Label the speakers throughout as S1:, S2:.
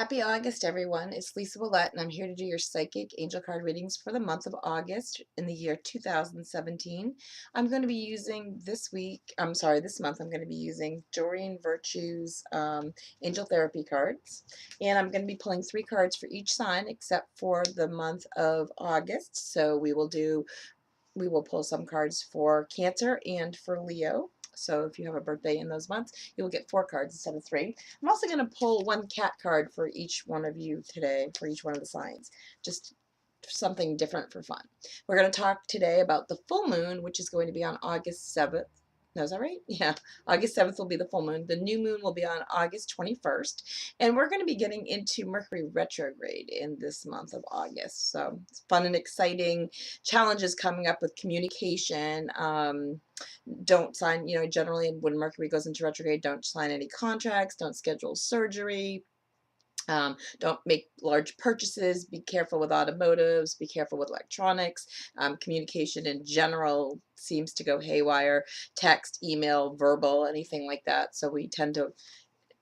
S1: Happy August, everyone. It's Lisa Ouellet, and I'm here to do your psychic angel card readings for the month of August in the year 2017. I'm going to be using this month, I'm going to be using Doreen Virtue's Angel Therapy cards. And I'm going to be pulling 3 cards for each sign except for the month of August. So we will pull some cards for Cancer and for Leo. So if you have a birthday in those months, you will get 4 cards instead of 3. I'm also going to pull 1 cat card for each one of you today, for each one of the signs. Just something different for fun. We're going to talk today about the full moon, which is going to be on August 7th. No, is that right? Yeah. August 7th will be the full moon. The new moon will be on August 21st. And we're going to be getting into Mercury retrograde in this month of August. So it's fun and exciting. Challenges coming up with communication. Don't sign, generally when Mercury goes into retrograde, don't sign any contracts, don't schedule surgery. Don't make large purchases. Be careful with automotives. Be careful with electronics. Communication in general seems to go haywire. Text, email, verbal, anything like that. So we tend to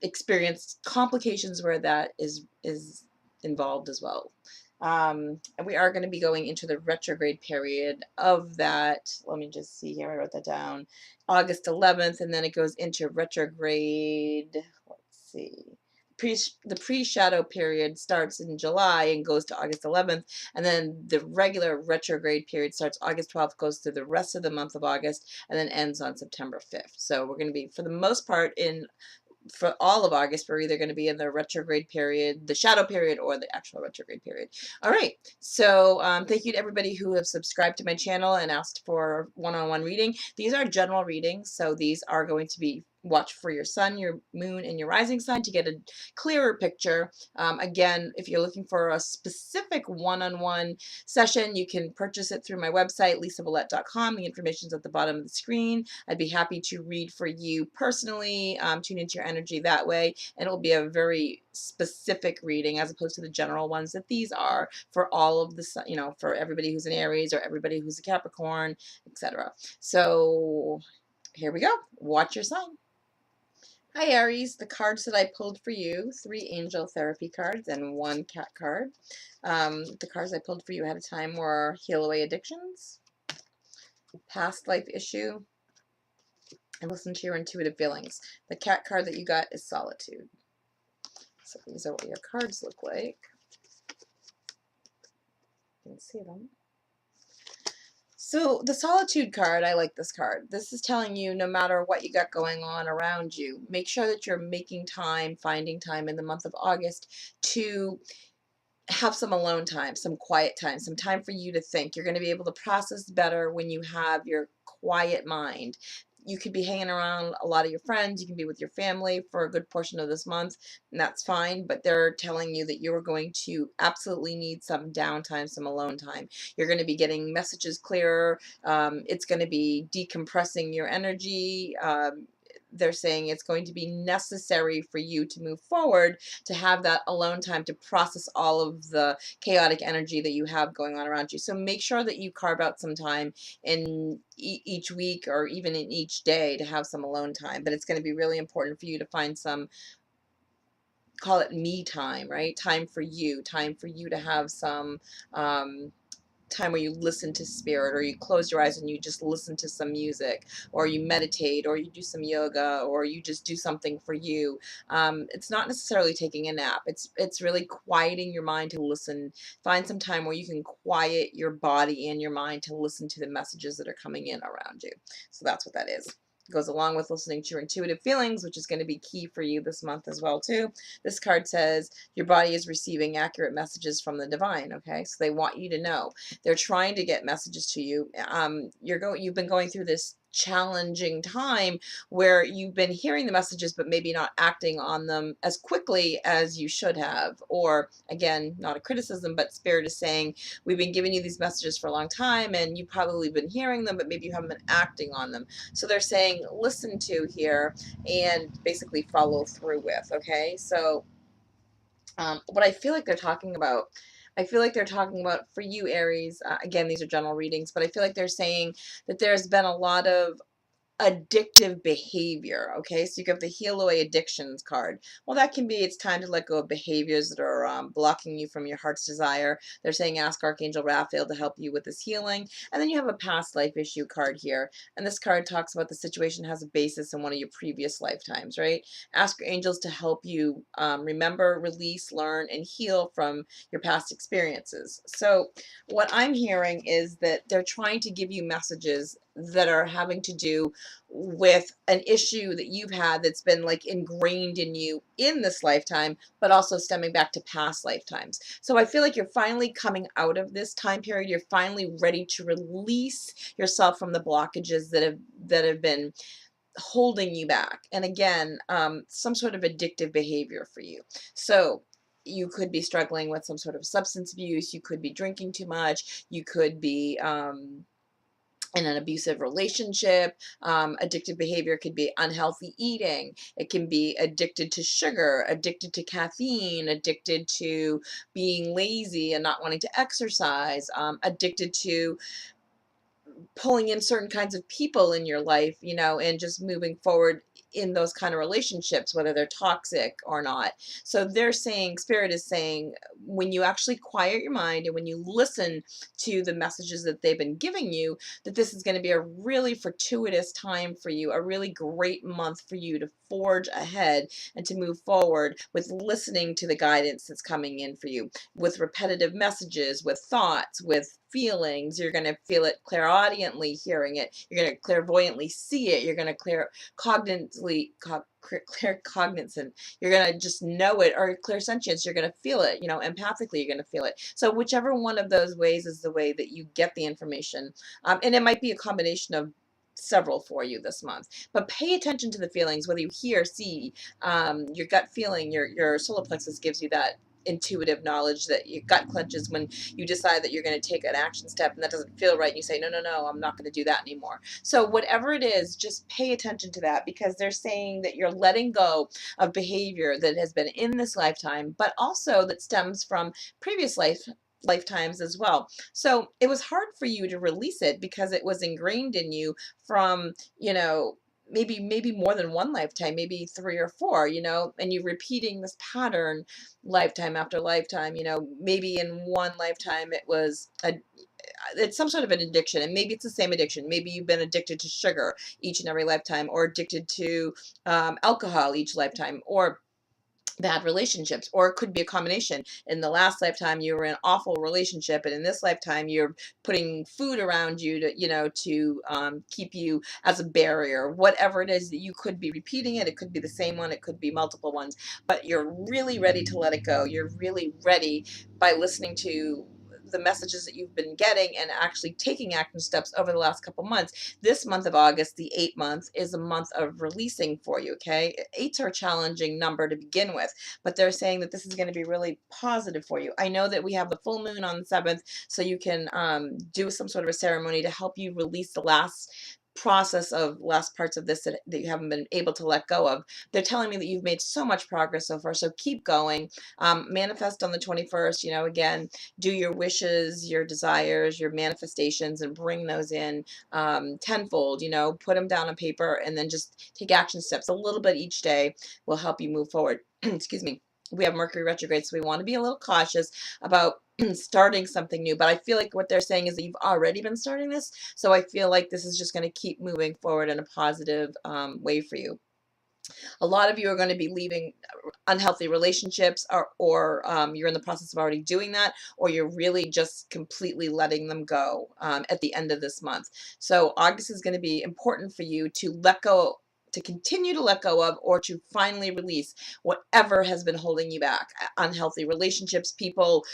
S1: experience complications where that is involved as well. And we are going to be going into the retrograde period of that. Let me just see here. I wrote that down. August 11th, and then it goes into retrograde. Let's see. The pre-shadow period starts in July and goes to August 11th, and then the regular retrograde period starts August 12th, goes through the rest of the month of August, and then ends on September 5th. So we're going to be, for the most part, for all of August, we're either going to be in the retrograde period, the shadow period, or the actual retrograde period. All right. So thank you to everybody who have subscribed to my channel and asked for one-on-one reading. These are general readings, so these are going to be watch for your sun, your moon, and your rising sign to get a clearer picture. Again, if you're looking for a specific one-on-one session, you can purchase it through my website, lisavouellet.com. The information is at the bottom of the screen. I'd be happy to read for you personally, tune into your energy that way, and it'll be a very specific reading as opposed to the general ones that these are for all of the, for everybody who's an Aries or everybody who's a Capricorn, etc. So here we go. Watch your sign. Hi Aries, the cards that I pulled for you, 3 angel therapy cards and 1 cat card. The cards I pulled for you ahead of time were Heal Away Addictions, Past Life Issue, and Listen to Your Intuitive Feelings. The cat card that you got is Solitude. So these are what your cards look like. You can see them. So the Solitude card, I like this card. This is telling you no matter what you got going on around you, make sure that you're making time, finding time in the month of August to have some alone time, some quiet time, some time for you to think. You're going to be able to process better when you have your quiet mind. You could be hanging around a lot of your friends. You can be with your family for a good portion of this month, and that's fine. But they're telling you that you're going to absolutely need some downtime, some alone time. You're going to be getting messages clearer. It's going to be decompressing your energy. They're saying it's going to be necessary for you to move forward, to have that alone time to process all of the chaotic energy that you have going on around you. So make sure that you carve out some time in each week or even in each day to have some alone time. But it's going to be really important for you to find some, call it me time, right? Time for you to have some time where you listen to spirit, or you close your eyes and you just listen to some music, or you meditate, or you do some yoga, or you just do something for you. It's not necessarily taking a nap. It's really quieting your mind to listen. Find some time where you can quiet your body and your mind to listen to the messages that are coming in around you. So that's what that is. Goes along with listening to your intuitive feelings, which is going to be key for you this month as well too. This card says your body is receiving accurate messages from the divine. Okay, so they want you to know. They're trying to get messages to you. You've been going through this challenging time where you've been hearing the messages but maybe not acting on them as quickly as you should have. Or again, not a criticism, but spirit is saying we've been giving you these messages for a long time and you've probably been hearing them, but maybe you haven't been acting on them. So they're saying listen to here and basically follow through with. Okay, so what I feel like they're talking about, for you, Aries, again, these are general readings, but I feel like they're saying that there's been a lot of addictive behavior. Okay, so you have the heal away addictions card. Well, that can be it's time to let go of behaviors that are blocking you from your heart's desire. They're saying ask Archangel Raphael to help you with this healing. And then you have a past life issue card here, and this card talks about the situation has a basis in one of your previous lifetimes, right? Ask your angels to help you remember, release, learn, and heal from your past experiences. So what I'm hearing is that they're trying to give you messages that are having to do with an issue that you've had that's been like ingrained in you in this lifetime, but also stemming back to past lifetimes. So I feel like you're finally coming out of this time period. You're finally ready to release yourself from the blockages that have been holding you back. And again, some sort of addictive behavior for you. So you could be struggling with some sort of substance abuse. You could be drinking too much. You could be in an abusive relationship. Addictive behavior could be unhealthy eating. It can be addicted to sugar, addicted to caffeine, addicted to being lazy and not wanting to exercise, addicted to pulling in certain kinds of people in your life, and just moving forward in those kind of relationships, whether they're toxic or not. So they're saying, Spirit is saying, when you actually quiet your mind and when you listen to the messages that they've been giving you, that this is going to be a really fortuitous time for you, a really great month for you to forge ahead and to move forward with listening to the guidance that's coming in for you, with repetitive messages, with thoughts, with feelings. You're going to feel it clairaudiently hearing it. You're going to clairvoyantly see it. You're going to claircognizant. You're going to just know it, or clairsentience. You're going to feel it, empathically, you're going to feel it. So whichever one of those ways is the way that you get the information. And it might be a combination of several for you this month, but pay attention to the feelings, whether you hear, see, your gut feeling, your solar plexus gives you that intuitive knowledge, that your gut clenches when you decide that you're going to take an action step and that doesn't feel right, and you say, no, no, no, I'm not going to do that anymore. So whatever it is, just pay attention to that, because they're saying that you're letting go of behavior that has been in this lifetime, but also that stems from previous lifetimes as well. So it was hard for you to release it because it was ingrained in you from, maybe more than one lifetime, maybe three or four, and you're repeating this pattern lifetime after lifetime. Maybe in one lifetime it's some sort of an addiction, and maybe it's the same addiction. Maybe you've been addicted to sugar each and every lifetime, or addicted to alcohol each lifetime, or bad relationships, or it could be a combination. In the last lifetime you were in an awful relationship, and in this lifetime you're putting food around you to keep you as a barrier. Whatever it is, that you could be repeating it could be the same one, it could be multiple ones, but you're really ready to let it go. You're really ready by listening to the messages that you've been getting and actually taking action steps over the last couple months. This month of August, the 8th month, is a month of releasing for you, okay? Eights are a challenging number to begin with, but they're saying that this is going to be really positive for you. I know that we have the full moon on the 7th, so you can do some sort of a ceremony to help you release the last parts of this that you haven't been able to let go of. They're telling me that you've made so much progress so far, so keep going. Manifest on the 21st, again, do your wishes, your desires, your manifestations, and bring those in tenfold. Put them down on paper and then just take action steps. A little bit each day will help you move forward. Excuse me. We have Mercury retrograde, so we want to be a little cautious about starting something new. But I feel like what they're saying is that you've already been starting this, so I feel like this is just going to keep moving forward in a positive way for you. A lot of you are going to be leaving unhealthy relationships, or you're in the process of already doing that, or you're really just completely letting them go at the end of this month. So August is going to be important for you to let go, to continue to let go of, or to finally release whatever has been holding you back. Unhealthy relationships, people,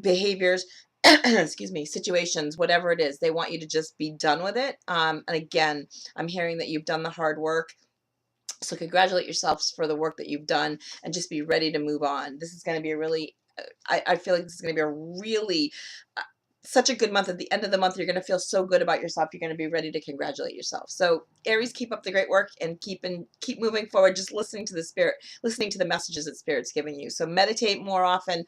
S1: behaviors, excuse me, situations, whatever it is. They want you to just be done with it. And again, I'm hearing that you've done the hard work. So congratulate yourselves for the work that you've done, and just be ready to move on. This is going to be a really, I feel like this is going to be a really, such a good month. At the end of the month, you're going to feel so good about yourself. You're going to be ready to congratulate yourself. So Aries, keep up the great work and keep moving forward. Just listening to the spirit, listening to the messages that Spirit's giving you. So meditate more often.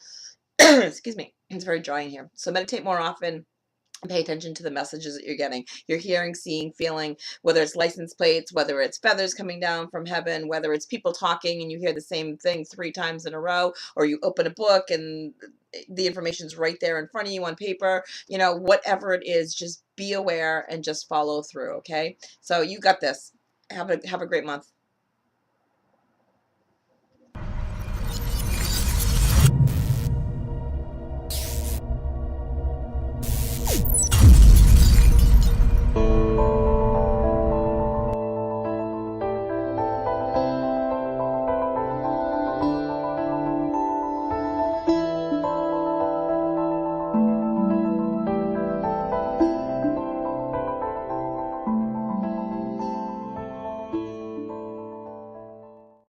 S1: Excuse me. It's very dry in here. So meditate more often. Pay attention to the messages that you're getting. You're hearing, seeing, feeling, whether it's license plates, whether it's feathers coming down from heaven, whether it's people talking and you hear the same thing 3 times in a row, or you open a book and the information's right there in front of you on paper. Whatever it is, just be aware and just follow through, okay? So you got this. Have a great month.